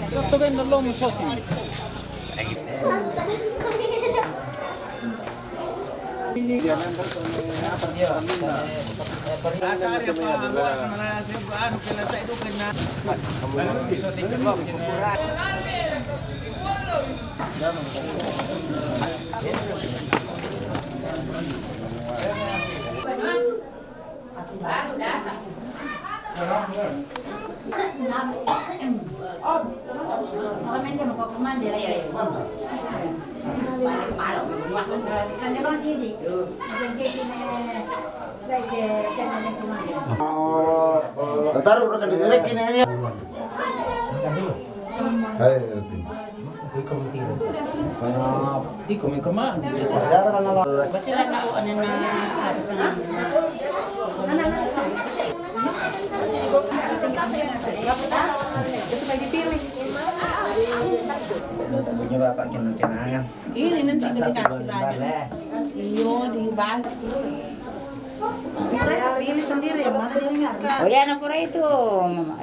Tutto bene l'uomo sotto. Baru datang. Taruh rekan di direct ini aja. Hari ini. Ikaw may kamaan. Bacalan ako ano na Punya bapak kenangan. ini nanti dikasih lagi. Iyo di bang. Mereka pilih sendiri yang mana dia suka. Oh ya anak pura itu.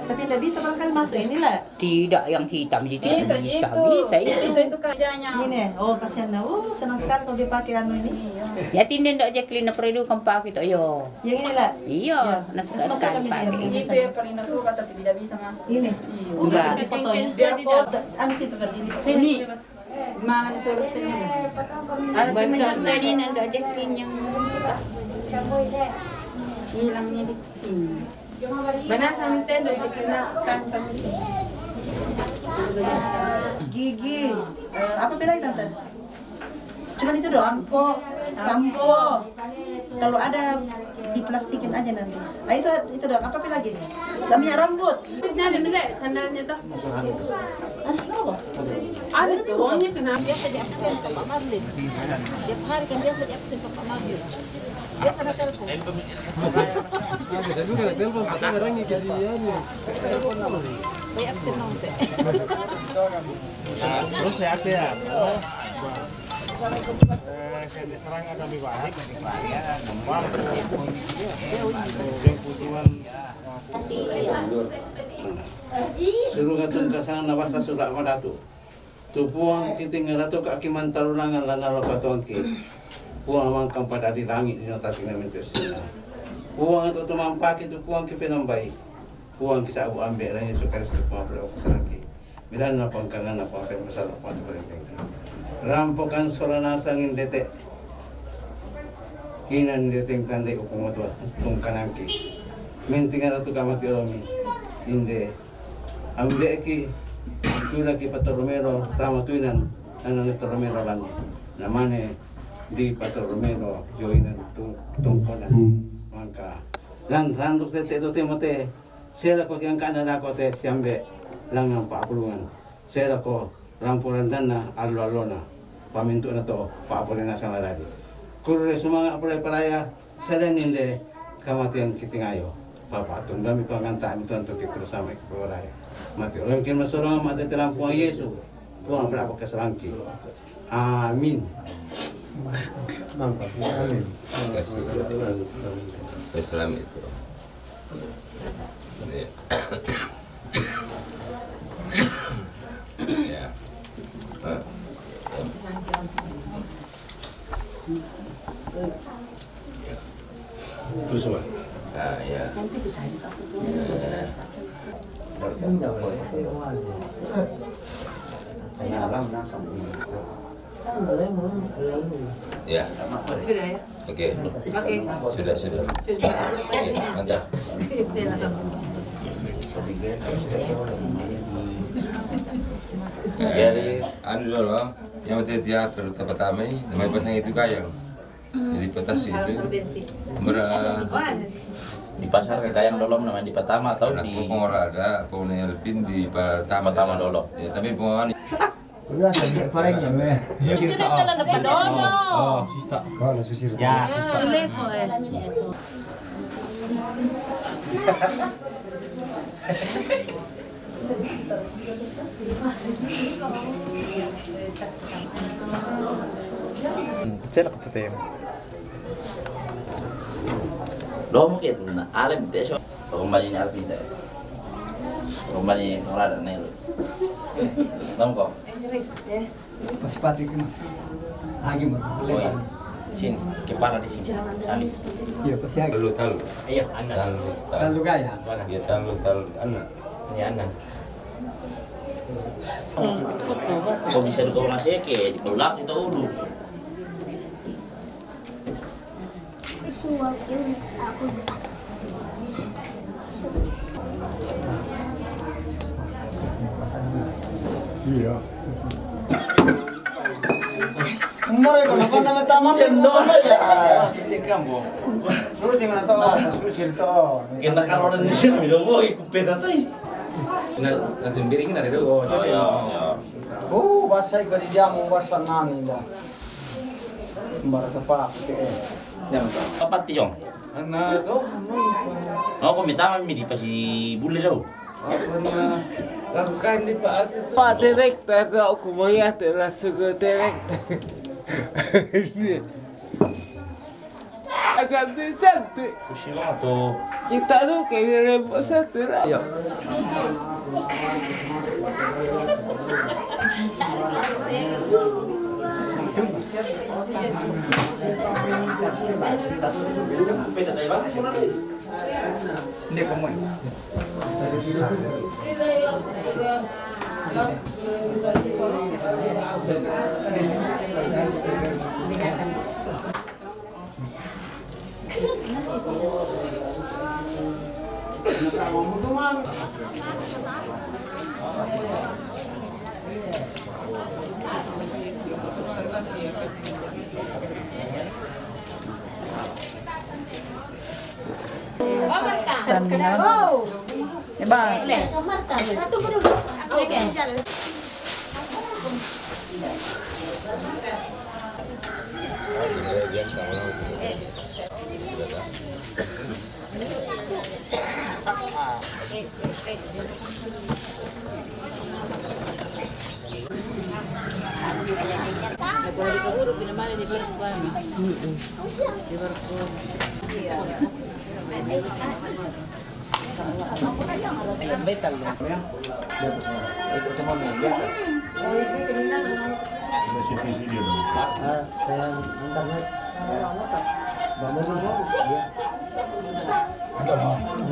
Tapi tidak bisa barangkali masuk inilah. Tidak yang hitam jadi Bisa bisa itu. itu kerjanya. Ini, oh kasihan. Senang sekali kalau dia pakai anu ini. Ya tinden dok Jacqueline na peridu kang pakit yo. Yang inilah. Iyo, Ya. nasuka Masuk sekali kami pakai. yang Itu yang paling nasuka tapi tidak bisa masuk. Ini. Enggak. Ini fotonya. Biar foto. Anu situ berdiri. Sini. Mana itu ini? Betul tadi nanda Jacqueline yang bekas Hilangnya di sini. Mana sama tenda dikenalkan gigi. Apa bedanya tante? Cuman itu doang. Sampo. Kalau ada diplastikin aja nanti. Ah itu doang. Apa lagi? Samnya rambut. Ada milih sandalnya tuh. Ada tuh uangnya kena. Biasa di absen Pak Marlin. Tiap hari kan biasa di absen Pak Marlin. Biasa ada telepon. Bisa juga na telepon pati orangnya kasihan ya. May absen nanti. Terus ya ya. Serang kami balik suruh katong kasang nabasa sudah madatu. Tupuang kiting ngarato kakiman tarulangan lana lo katong ki. Puang mangkang pada di langit ni notasi namin sina. Puang itu tumampaki tu puang ki penambai. Puang kisah abu ambil lagi suka istiqomah beliau keserangki. Bila na pangkangan na pangkal masalah patu berinteng. Rampokan solanasang indete. Hinan indeteng tandai ukumotua tungkanangki. Mentingan atu kamati olomi. Inde. Ambil ki tula ki patoromero tama tuinan anang patoromero lan. Namane di patoromero joinan tungkonan. Maka lan randuk tete to temote. Sela ko yang kana na ko te siambe lang ang paapulungan. Sela ko rampulan dana allo-allona. Paminto na to paapulin na sa lalaki. Kuro sumanga apulay palaya sela ninde kamatian kitingayo. Papatong dami panganta mi tonto ki bersama ki palaya. Mati orang kin masorong mate telang puang Yesu. Puang berapa keselangki. Amin. Nampak. Amin. Islam itu. Ya. Terus apa? Nah, ya. nanti bisa ditakutin. Ya. Sudah ya? Oke. Oke. Sudah. Oke, mantap. Jadi anu dulu yang mati teater pertama ini namanya pasang itu kayang. Jadi petas itu Di pasar Kayang Dolom namanya di pertama atau di ada pohonnya lebih di pertama dulu. Ya, tapi pohon Udah sampai parengnya meh. Sini telan depan dono. Oh, sista. Kalau susir. Ya, sista. Leko Celak teteh. Lo mungkin alam deh so. Kembali ini alam deh. Rumah ni orang ada ni. Tahu kau? Masih pati kan. Lagi mah. Oh iya. Sini, kepala di sini. Salib. Iya, pasti lagi. Talu. Iya, anak. Lalu gaya. Dia talu anak. Ini anak. Kok bisa duga masih ke di pelak itu ulu. Iya. Kemarin kalau nama taman Kendor aja. Cekam, Bo. Suruh sih mana tahu, suruh cerita. Kena kalau ada di sini dong, boy, kupeta tay. Nanti biringin ada dulu. Oh ya. Oh, bahasa ikut di jamu bahasa nani dah. Mbak tepak. Apa tiong? Anak tu, Oh, kau minta mami di pasi bule dong. lakukan di Pak. Pak Direktur, aku mau ya langsung ke Direktur. Cantik. Sushi lah tuh. Kita tuh kayak rebus satu lah. Iya. Kupeta tay bang. Ini pemain.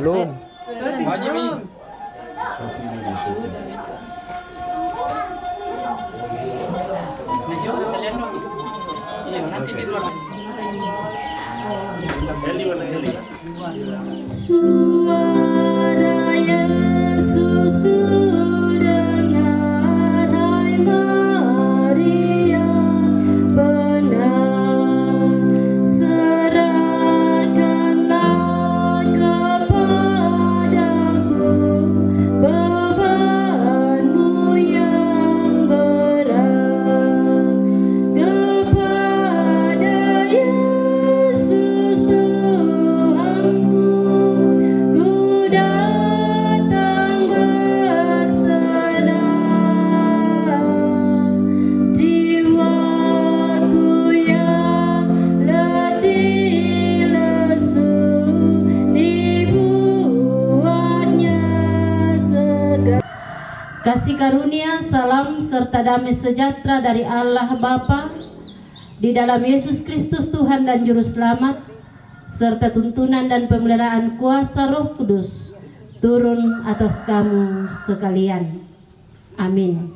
Belum. Nanti di luar. Suara Yesus ku dengar, hai Maria, benar serahkanlah kepadaku bebanmu yang berat, kepada Yesus Tuhanku ku datang berserah, jiwaku yang letih lesu dibuatnya segar. Kasih karunia, salam serta damai sejahtera dari Allah Bapa di dalam Yesus Kristus Tuhan dan Juru Selamat, serta tuntunan dan pemeliharaan kuasa Roh Kudus turun atas kamu sekalian. Amin.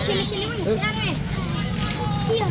Sili-sili mo. Iya.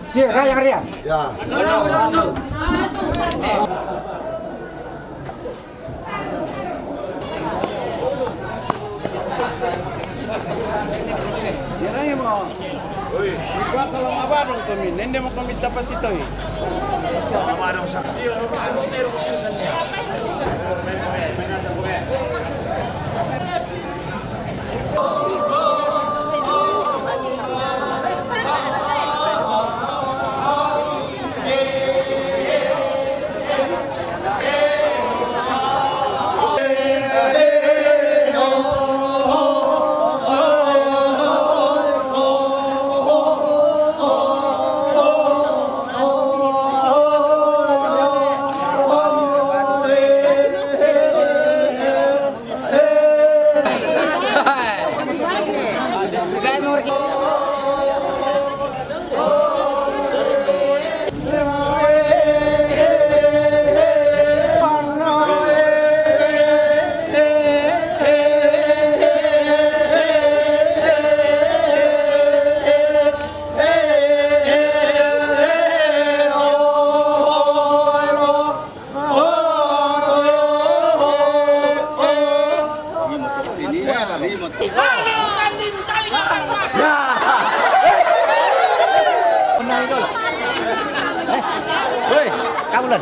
Yang Ria. Ya. Kalau mabarong to min, hindi mo kami tapas ito eh. Mabarong sa katiyo, meron ko pinsan niya. Woi, kamu lan.